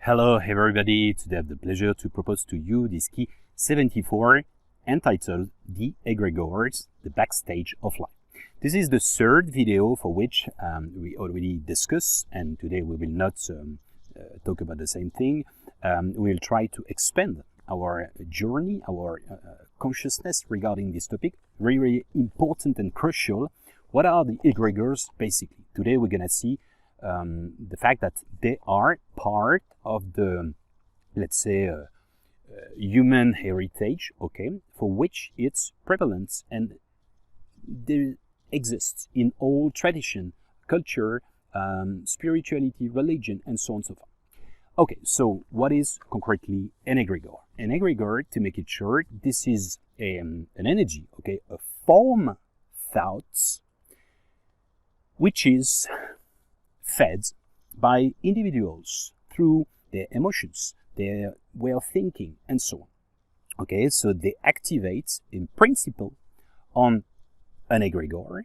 Hello everybody, today I have the pleasure to propose to you this key 74 entitled The Egregores, the Backstage of Life. This is the third video for which we already discussed, and today we will not talk about the same thing. We will try to expand our journey, our consciousness regarding this topic. Very, very important and crucial. What are the egregores basically? Today we're gonna see the fact that they are part of the, let's say, human heritage, okay, for which it's prevalent and they exist in all tradition, culture, spirituality, religion, and so on and so forth. Okay, so what is concretely an egregore? An egregore, to make it short, this is an energy, okay, a form thoughts, which is fed by individuals through their emotions, their way of thinking, and so on. Okay, so they activate in principle on an egregore,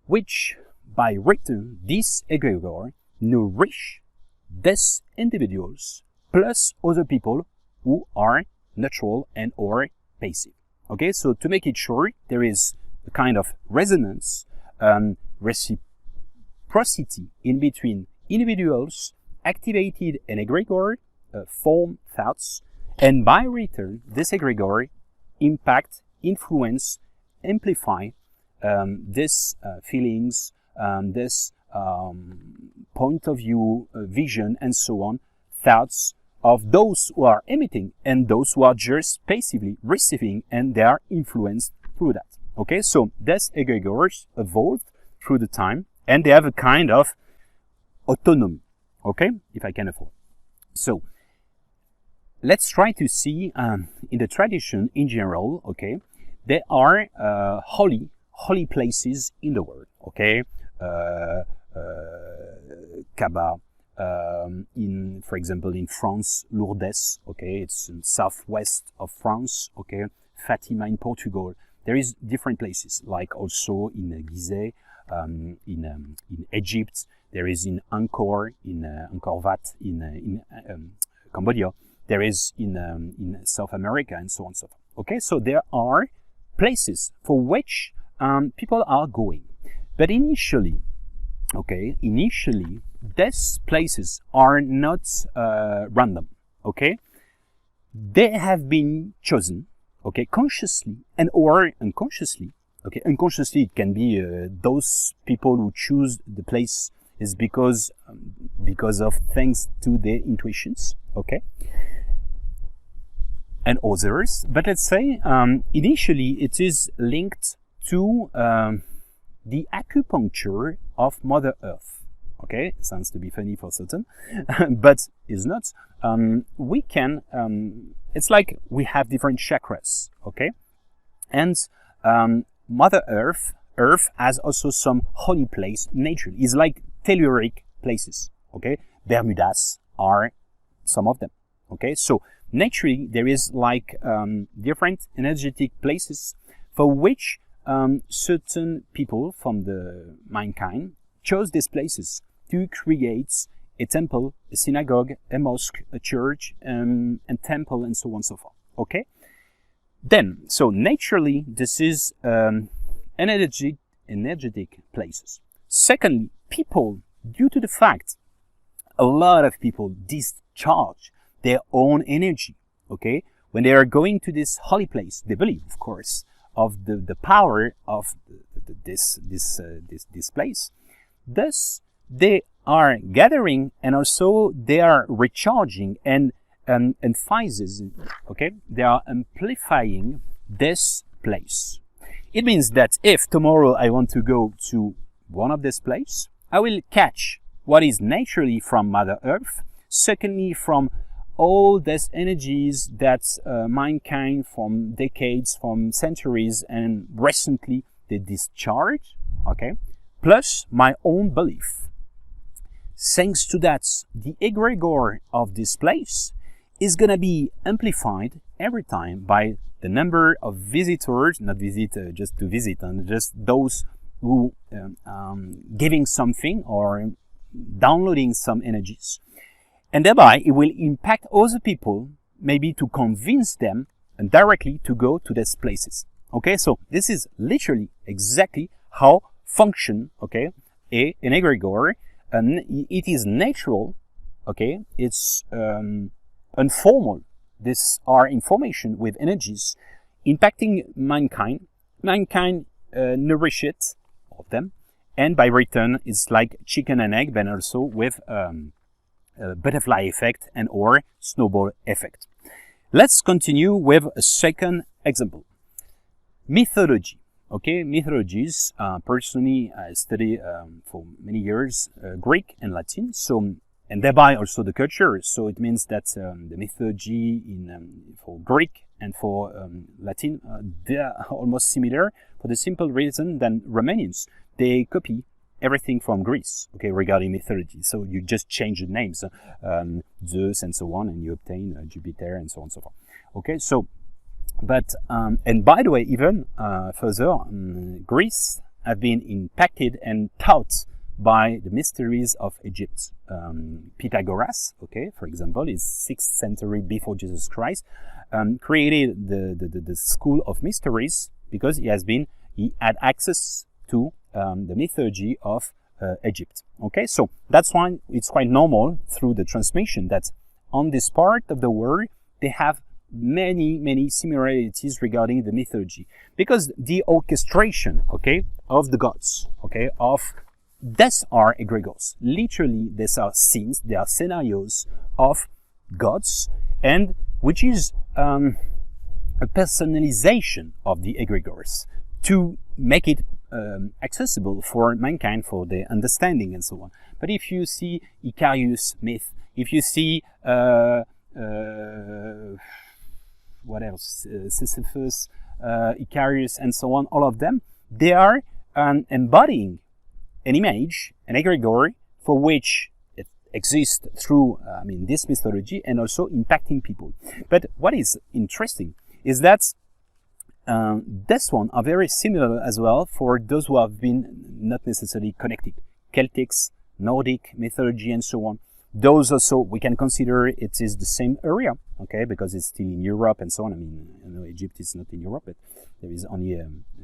which by return, this egregore nourish these individuals plus other people who are neutral and or passive. Okay, so to make it short, there is a kind of resonance, reciprocity in between individuals activated an egregore, form thoughts, and by return, this egregore impact, influence, amplify these feelings, this point of view, vision, and so on, thoughts of those who are emitting and those who are just passively receiving, and they are influenced through that. Okay, so these egregores evolved through the time, and they have a kind of autonomy, okay, if I can afford. So let's try to see in the tradition in general, okay, there are holy places in the world, okay, kabbalah, for example, in France, Lourdes, okay, it's in southwest of France, okay, Fatima in Portugal. There is different places, like also in Gizeh, in Egypt. There is in Angkor, in Angkor Wat, in Cambodia. There is in South America, and so on and so forth. Okay, so there are places for which people are going. But initially, okay, these places are not random, okay? They have been chosen, okay, consciously and or unconsciously. Okay, unconsciously it can be those people who choose the place is because of thanks to their intuitions, okay, and others. But let's say initially it is linked to the acupuncture of Mother Earth. Okay, sounds to be funny for certain, but it's not. We can. It's like we have different chakras. Okay, and Mother Earth has also some holy place naturally. It's like telluric places. Okay, Bermudas are some of them. Okay, so naturally there is like different energetic places for which certain people from the mankind chose these places to create a temple, a synagogue, a mosque, a church, and temple, and so on and so forth. Okay. Then, so naturally, this is energetic places. Secondly, people, due to the fact a lot of people discharge their own energy, okay, when they are going to this holy place, they believe, of course, of the power of this place. Thus, they are gathering and also they are recharging and emphasizing, okay, they are amplifying this place. It means that if tomorrow I want to go to one of these places, I will catch what is naturally from Mother Earth, secondly from all these energies that mankind from decades, from centuries, and recently they discharge, okay, plus my own belief. Thanks to that, the egregore of this place is going to be amplified every time by the number of visitors, not visit just to visit, and just those who giving something or downloading some energies. And thereby, it will impact other people, maybe to convince them and directly to go to these places. Okay, so this is literally exactly how function, okay, an egregore, and it is natural, okay, it's informal. These are information with energies impacting mankind. Mankind nourish it, of them, and by return, it's like chicken and egg, but also with butterfly effect and or snowball effect. Let's continue with a second example. Mythology. Okay, mythologies. Personally, I study for many years Greek and Latin, so and thereby also the culture. So it means that the mythology in for Greek and for Latin, they are almost similar for the simple reason that Romanians, they copy everything from Greece, okay, regarding mythology. So you just change the names, Zeus and so on, and you obtain Jupiter and so on and so forth. Okay, so, but, and by the way, even further, Greece have been impacted and taught by the mysteries of Egypt. Pythagoras, okay, for example, is 6th century before Jesus Christ, created the school of mysteries because he had access to the mythology of Egypt. Okay, so that's why it's quite normal through the transmission that on this part of the world they have many similarities regarding the mythology, because the orchestration, okay, of the gods, okay, of these are egregores. Literally, these are scenes, they are scenarios of gods, and which is a personalization of the egregores to make it accessible for mankind, for their understanding and so on. But if you see Icarus myth, if you see what else, Sisyphus, Icarus and so on, all of them, they are embodying an image, an egregore, for which it exists through this mythology and also impacting people. But what is interesting is that this one are very similar as well for those who have been not necessarily connected. Celtics, Nordic mythology and so on. Those also, we can consider it is the same area, okay, because it's still in Europe and so on. I mean, I know Egypt is not in Europe, but there is only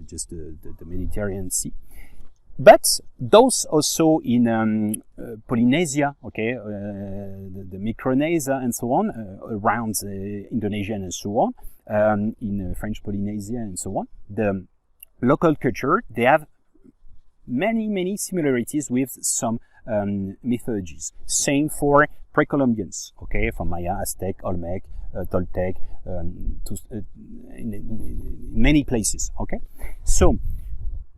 just the Mediterranean Sea. But those also in Polynesia, okay, the Micronesia and so on, around Indonesia and so on, in French Polynesia and so on, the local culture, they have many similarities with some mythologies. Same for pre-Columbians, okay, from Maya, Aztec, Olmec, Toltec, in many places, okay. So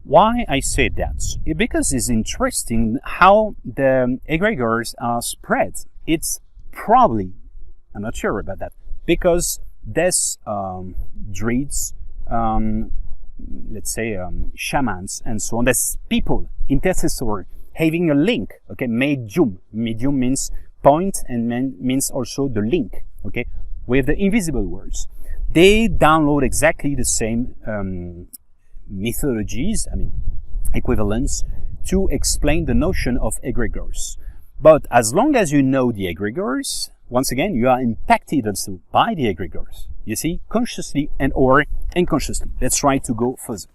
why I say that? Because it's interesting how the egregores are spread. It's probably, I'm not sure about that, because there's druids, let's say shamans and so on. There's people, intercessor, having a link, okay, medium. Medium means point and means also the link, okay, with the invisible worlds. They download exactly the same mythologies, equivalents, to explain the notion of egregores. But as long as you know the egregores, once again, you are impacted also by the egregores. You see, consciously and or unconsciously. Let's try to go further.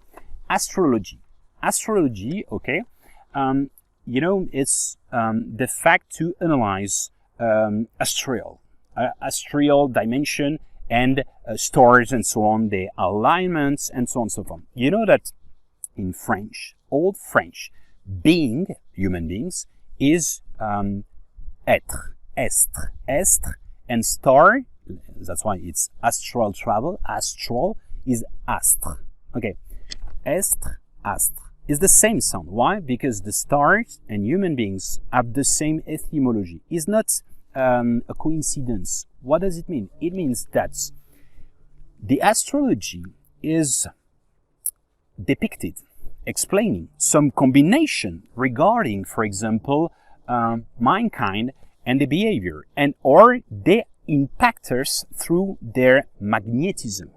Astrology. Astrology, okay, it's the fact to analyze astral dimension and stars and so on, the alignments and so on and so forth. You know that in French, Old French, being, human beings, is être, estre, and star, that's why it's astral travel, astral is astre. Okay, estre, astre is the same sound. Why? Because the stars and human beings have the same etymology. It's not a coincidence. What does it mean? It means that the astrology is depicted, explaining some combination regarding, for example, mankind and the behavior, and or they impact us through their magnetism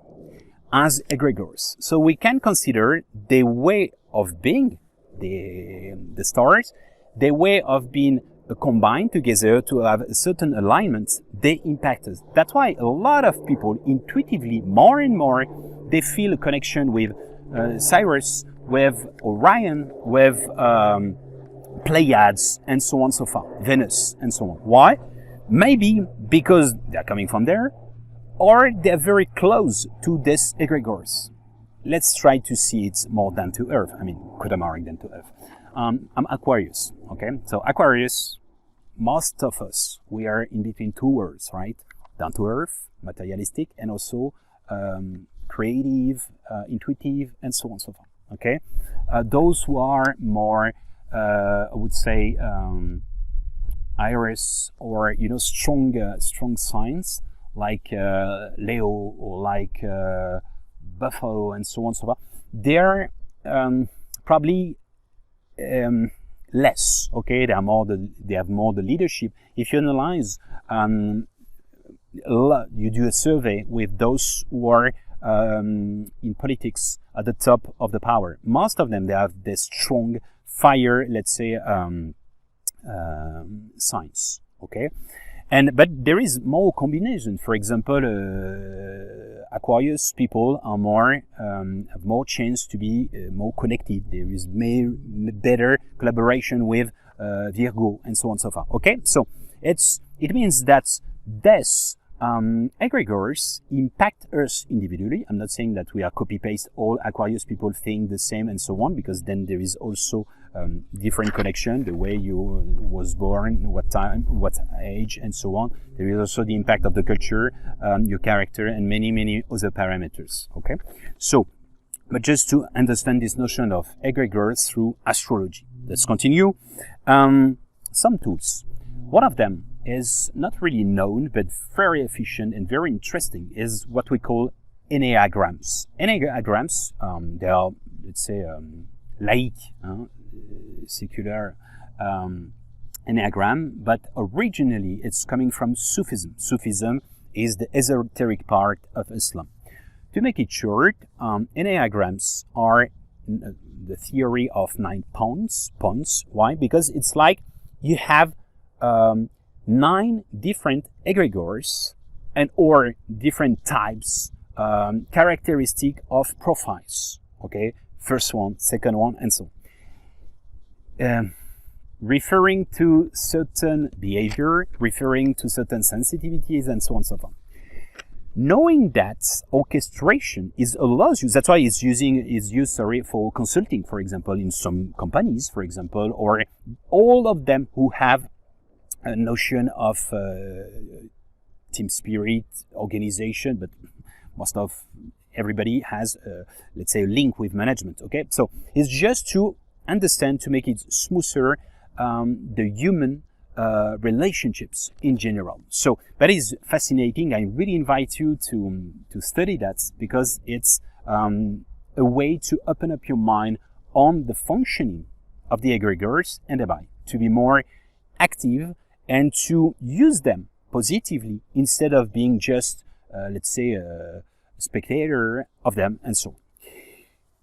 as egregores. So we can consider the way of being, the stars, the way of being combine together to have a certain alignment, they impact us. That's why a lot of people intuitively, more and more, they feel a connection with Cyrus, with Orion, with Pleiades, and so on and so forth, Venus, and so on. Why? Maybe because they're coming from there, or they're very close to this egregores. Let's try to see it more down to earth. I mean, Kodamaric down to earth. I'm Aquarius, okay? So Aquarius, most of us, we are in between two worlds, right? Down to earth, materialistic, and also creative, intuitive, and so on and so forth, okay? Those who are more, I would say, Iris, or, you know, strong signs, like Leo, or like Buffalo, and so on and so forth, they're probably less, okay? They have more the leadership. If you analyze, you do a survey with those who are in politics at the top of the power. Most of them, they have this strong fire, let's say, signs, okay? But there is more combination. For example, Aquarius people are more have more chance to be more connected. There is better collaboration with Virgo, and so on and so forth. Okay, so it means that this egregores impact us individually. I'm not saying that we are copy-paste all Aquarius people think the same and so on, because then there is also different connection, the way you was born, what time, what age, and so on. There is also the impact of the culture, your character, and many other parameters. Okay, so, but just to understand this notion of egregores through astrology, let's continue. Some tools. One of them is not really known, but very efficient and very interesting, is what we call enneagrams. Enneagrams, they are, let's say, laïque, secular enneagram, but originally it's coming from Sufism. Sufism is the esoteric part of Islam. To make it short, enneagrams are the theory of 9 points. Why? Because it's like you have 9 different egregores and or different types, characteristic of profiles. Okay, first one, second one, and so on. Referring to certain behavior, referring to certain sensitivities, and so on and so forth. Knowing that orchestration allows you, that's why it's used for consulting, for example, in some companies, for example, or all of them who have a notion of team spirit, organization, but most of everybody has, let's say, a link with management, okay? So it's just to understand, to make it smoother, the human relationships in general. So that is fascinating. I really invite you to study that, because it's a way to open up your mind on the functioning of the egregores and thereby to be more active and to use them positively instead of being just, let's say, a spectator of them and so on.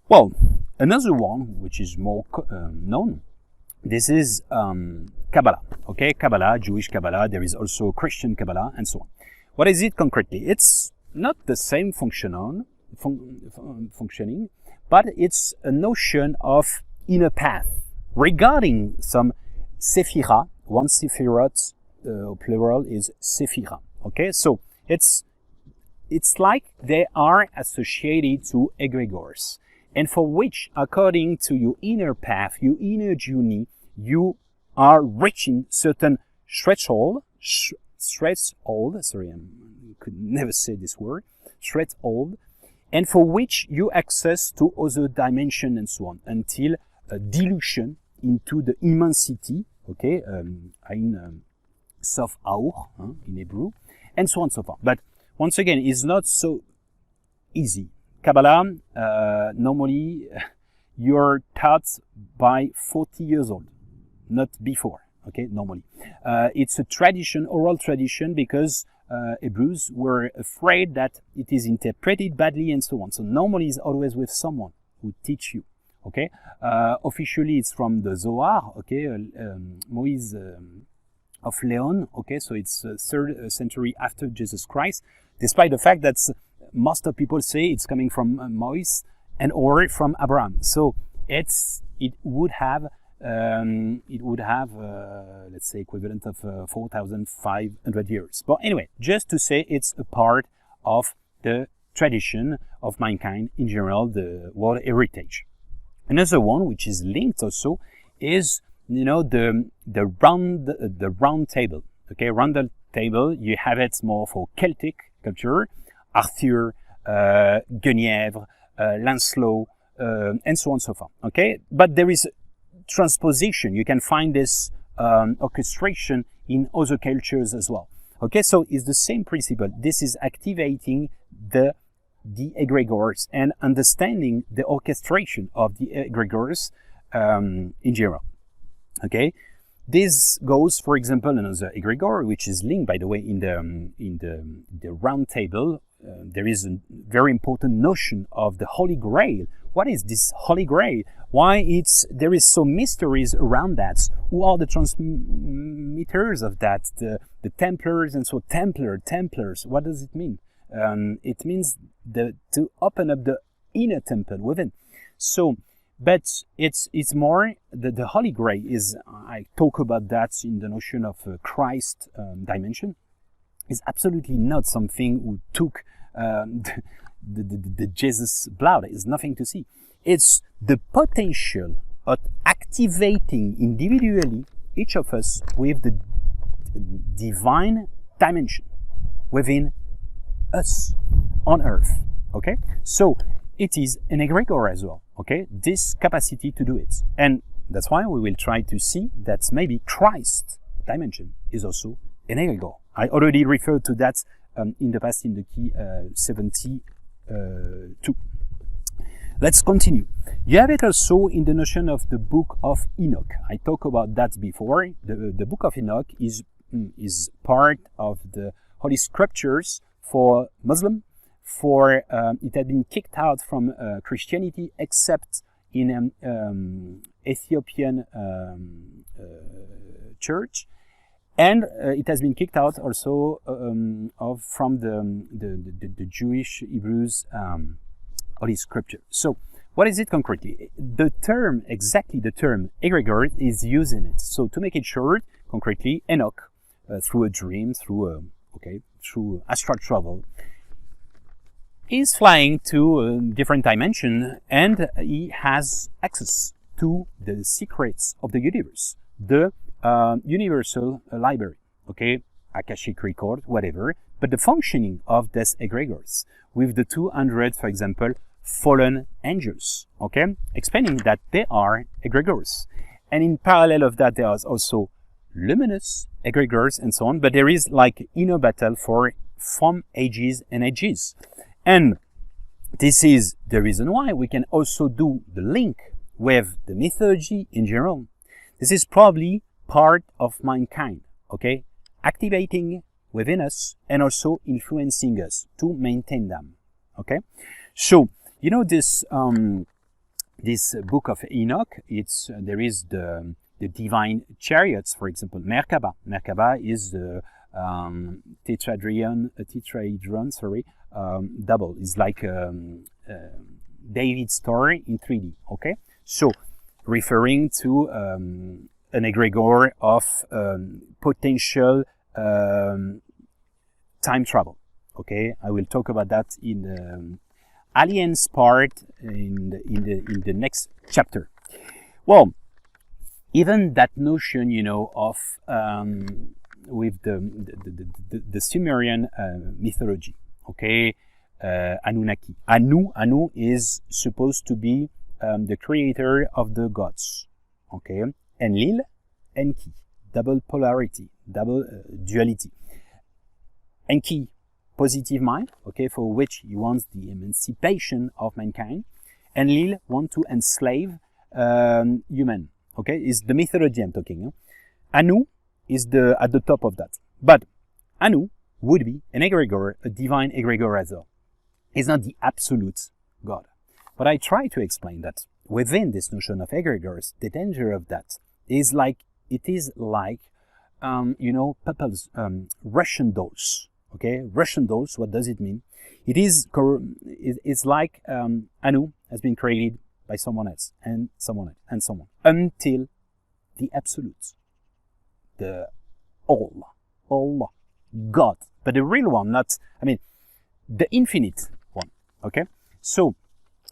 Well, another one which is more known, this is Kabbalah. Okay, Kabbalah, Jewish Kabbalah. There is also Christian Kabbalah, and so on. What is it concretely? It's not the same functioning, but it's a notion of inner path regarding some sephira. One sephirot, plural, is sephira. Okay, so it's like they are associated to egregores, and for which, according to your inner path, your inner journey, you are reaching certain threshold, sorry, I could never say this word, threshold, and for which you access to other dimension and so on, until a dilution into the immensity, okay, ein sof aur, in Hebrew, and so on and so forth. But once again, it's not so easy. Kabbalah, normally, you're taught by 40 years old, not before, okay, normally. It's a tradition, oral tradition, because Hebrews were afraid that it is interpreted badly and so on. So normally it's always with someone who teach you, okay. Officially it's from the Zohar, okay. Moïse of Leon. Okay, so it's 3rd century after Jesus Christ, despite the fact that most of people say it's coming from Moise and or from Abraham. So it would have let's say equivalent of 4,500 years. But anyway, just to say it's a part of the tradition of mankind in general, the world heritage. Another one which is linked also is, you know, the round table. Okay, round table, you have it more for Celtic culture, Arthur, Guenièvre, Lancelot, and so on and so forth. Okay, but there is transposition. You can find this orchestration in other cultures as well. Okay, so it's the same principle. This is activating the egregores and understanding the orchestration of the egregores in general. Okay, this goes, for example, another egregore, which is linked, by the way, in the round table. There is a very important notion of the Holy Grail. What is this Holy Grail? Why there is so mysteries around that? Who are the transmitters of that? The Templars, and so Templars. What does it mean? It means to open up the inner temple within. So, but it's more the Holy Grail is. I talk about that in the notion of Christ dimension. Is absolutely not something who took the Jesus blood. It's nothing to see. It's the potential of activating individually each of us with the divine dimension within us on earth. Okay, so it is an egregore as well. Okay, this capacity to do it, and that's why we will try to see that maybe Christ dimension is also an egregore. I already referred to that in the past in the key 72. Let's continue. You have it also in the notion of the Book of Enoch. I talked about that before. The Book of Enoch is part of the Holy Scriptures for Muslim. For it had been kicked out from Christianity, except in Ethiopian church. And it has been kicked out also from the Jewish Hebrews Holy Scripture. So, what is it concretely? The term egregore is used in it. So, to make it short, concretely, Enoch, through a dream, through astral travel, is flying to a different dimension, and he has access to the secrets of the universe, the universal library, okay, akashicrecords, whatever, but the functioning of these egregores with the 200, for example, fallen angels, okay, explaining that they are egregores. And in parallel of that, there is also luminous egregores and so on, but there is like inner battle from ages and ages. And this is the reason why we can also do the link with the mythology in general. This is probably part of mankind, okay, activating within us and also influencing us to maintain them, okay. So you know this Book of Enoch. There is the divine chariots, for example, Merkaba. Merkaba is the tetrahedron, double. It's like David's story in 3D. Okay, so referring to an egregore of potential time travel. Okay, I will talk about that in the aliens part in the next chapter. Well, even that notion, you know, of with the Sumerian mythology. Okay, Anunnaki. Anu is supposed to be the creator of the gods. Okay, Enlil, Enki, double polarity, double duality. Enki, positive mind, okay, for which he wants the emancipation of mankind. Enlil wants to enslave human. Okay, is the mythology I'm talking. Huh? Anu is at the top of that, but Anu would be an egregore, a divine egregore as well. It's not the absolute God. But I try to explain that within this notion of egregores, the danger of that is like, it is like People's Russian dolls. Okay, Russian dolls. What does it mean? It's like Anu has been created by someone else and someone else and someone until the absolute, the all, God, but the real one, the infinite one. Okay, so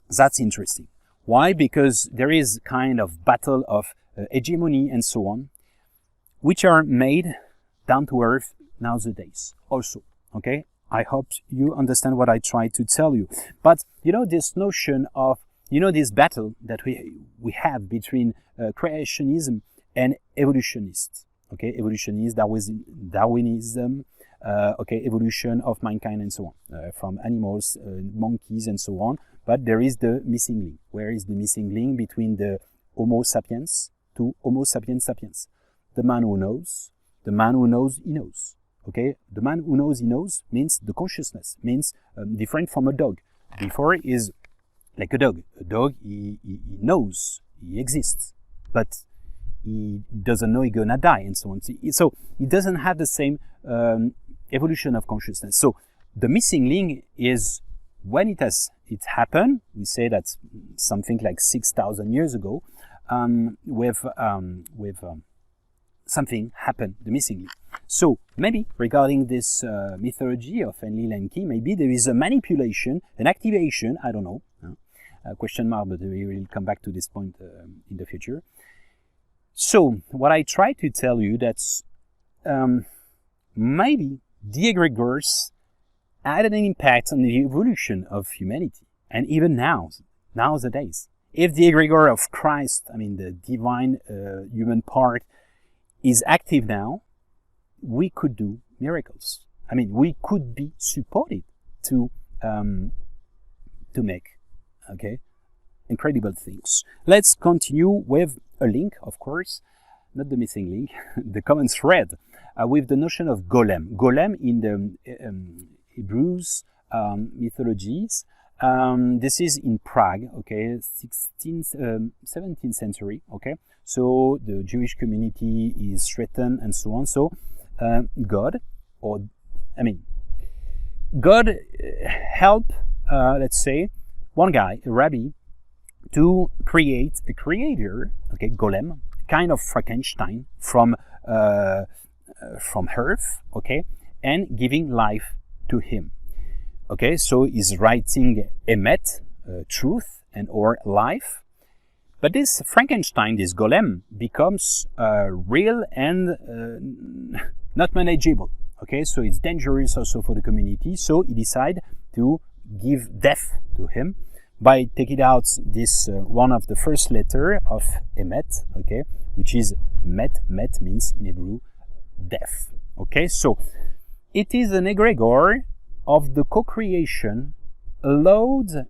that's interesting. Why? Because there is kind of battle of hegemony and so on, which are made down to earth nowadays also. Okay, I hope you understand what I try to tell you. But this notion of this battle that we have between creationism and evolutionists. Okay, evolutionist, Darwinism, evolution of mankind and so on, from animals, monkeys and so on. But there is the missing link. Where is the missing link between the Homo sapiens to Homo sapiens sapiens? The man who knows, he knows. Okay, the man who knows, he knows means the consciousness, means different from a dog. Before is like a dog. A dog, he knows, he exists, but he doesn't know he's gonna die and so on. So he doesn't have the same evolution of consciousness. So the missing link is when it happened. We say that something like 6,000 years ago, with something happened, the missing link. So maybe regarding this mythology of Enlil and Ki, maybe there is a manipulation, an activation. I don't know. Question mark, but we will come back to this point in the future. So what I try to tell you that maybe the egregores had an impact on the evolution of humanity, and even nowadays. If the egregore of Christ, the divine human part, is active now, we could do miracles. We could be supported to make incredible things. Let's continue with a link, of course, not the missing link, the common thread with the notion of golem. Golem in the Hebrews mythologies. This is in Prague, 17th century, so the Jewish community is threatened and so on. So God help, let's say, one guy, a rabbi, to create a creator, golem, kind of Frankenstein from earth, and giving life to him. So he's writing emet, truth and or life. But this Frankenstein, this golem, becomes real and not manageable. So it's dangerous also for the community. So he decides to give death to him by taking out this one of the first letter of emet, which is met. Met means in Hebrew death. So it is an egregore of the co-creation allowed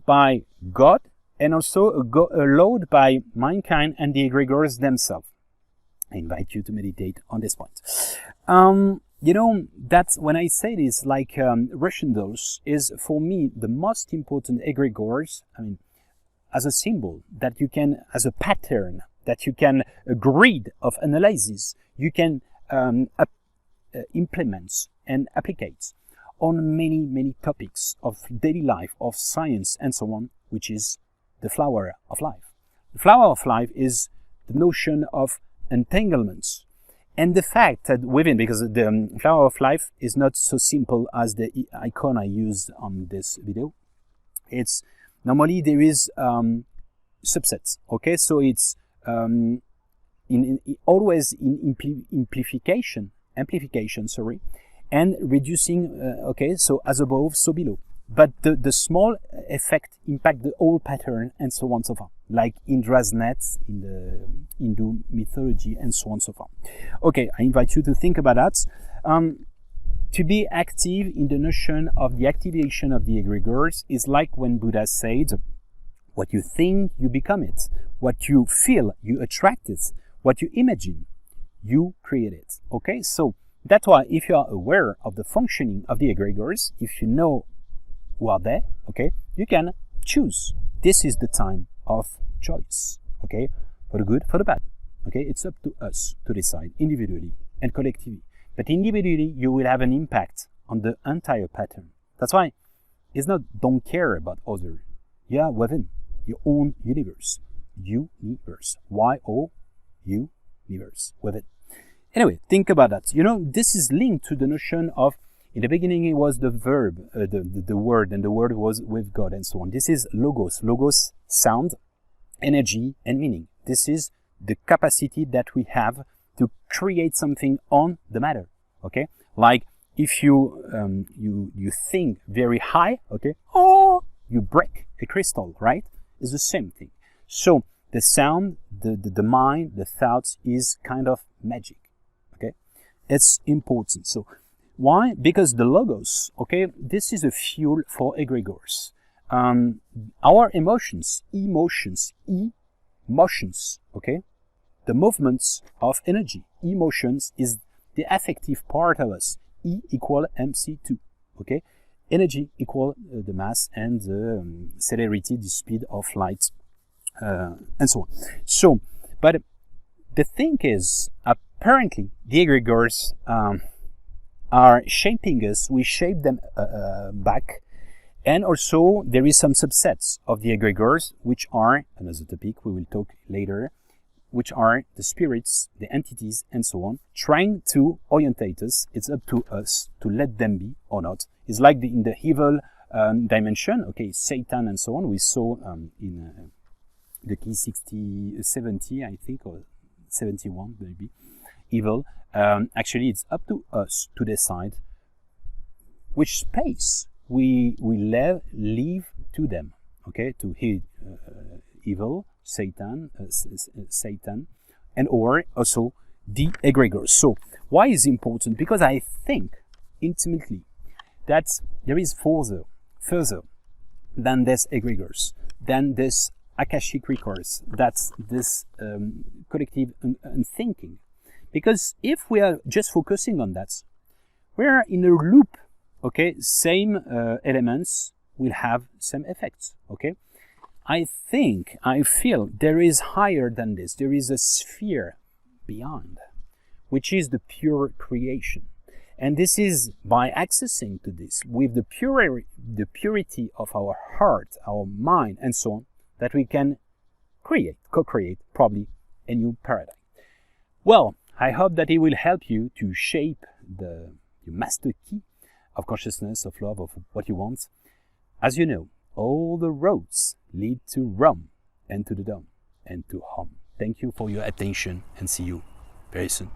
by God, and also allowed by mankind and the egregores themselves. I invite you to meditate on this point. That's when I say this, like Russian dolls is for me the most important egregores. As a symbol that you can, as a pattern that you can, a grid of analysis you can implement and applicate on many topics of daily life, of science and so on, which is the flower of life. The flower of life is the notion of entanglements. And the fact that within, because the flower of life is not so simple as the icon I used on this video. It's normally there is subsets. So it's always in amplification, and reducing. So as above, so below. But the small effect impact the whole pattern and so on and so forth, like Indra's nets in the Hindu mythology and so on and so forth. I invite you to think about that. To be active in the notion of the activation of the egregores is like when Buddha said, what you think, you become it. What you feel, you attract it. What you imagine, you create it. So that's why if you are aware of the functioning of the egregores, if you know who are there, you can choose. This is the time of choice. for the good, for the bad. Okay, it's up to us to decide individually and collectively. But individually, you will have an impact on the entire pattern. That's why it's not don't care about other. You are within your own universe. Universe. Y-O, universe. With it. Anyway, think about that. You know, this is linked to the notion of, in the beginning it was the verb, the word, and the word was with God and so on. This is logos. Logos, sound, energy, and meaning. This is the capacity that we have to create something on the matter. Okay? Like, if you you think very high, okay, oh, you break a crystal, right? It's the same thing. So the sound, the mind, the thoughts is kind of magic. Okay, it's important. So why? Because the logos, okay, this is a fuel for egregores. Our emotions, okay, the movements of energy, emotions is the affective part of us. E equal mc2, okay? Energy equal the mass and the celerity, the speed of light, and so on. So, but the thing is, apparently, the egregores are shaping us. We shape them back. And also, there is some subsets of the egregores, which are, another topic we will talk later, which are the spirits, the entities, and so on, trying to orientate us. It's up to us to let them be or not. It's like in the evil dimension, okay, Satan and so on. We saw in the key 70, I think, or 71 maybe, evil. Actually, it's up to us to decide which space we leave to them, okay, to evil, Satan, and or also the egregores. So why is it important? Because I think intimately that there is further than this egregores, than this akashicrecords, that's this collective thinking. Because if we are just focusing on that, we are in a loop, okay? Same elements will have some effects, okay? I feel there is higher than this. There is a sphere beyond, which is the pure creation. And this is by accessing to this with the purity of our heart, our mind, and so on, that we can co-create probably a new paradigm. Well, I hope that it will help you to shape your master key of consciousness, of love, of what you want. As you know, all the roads lead to Rome and to the Dome and to home. Thank you for your attention and see you very soon.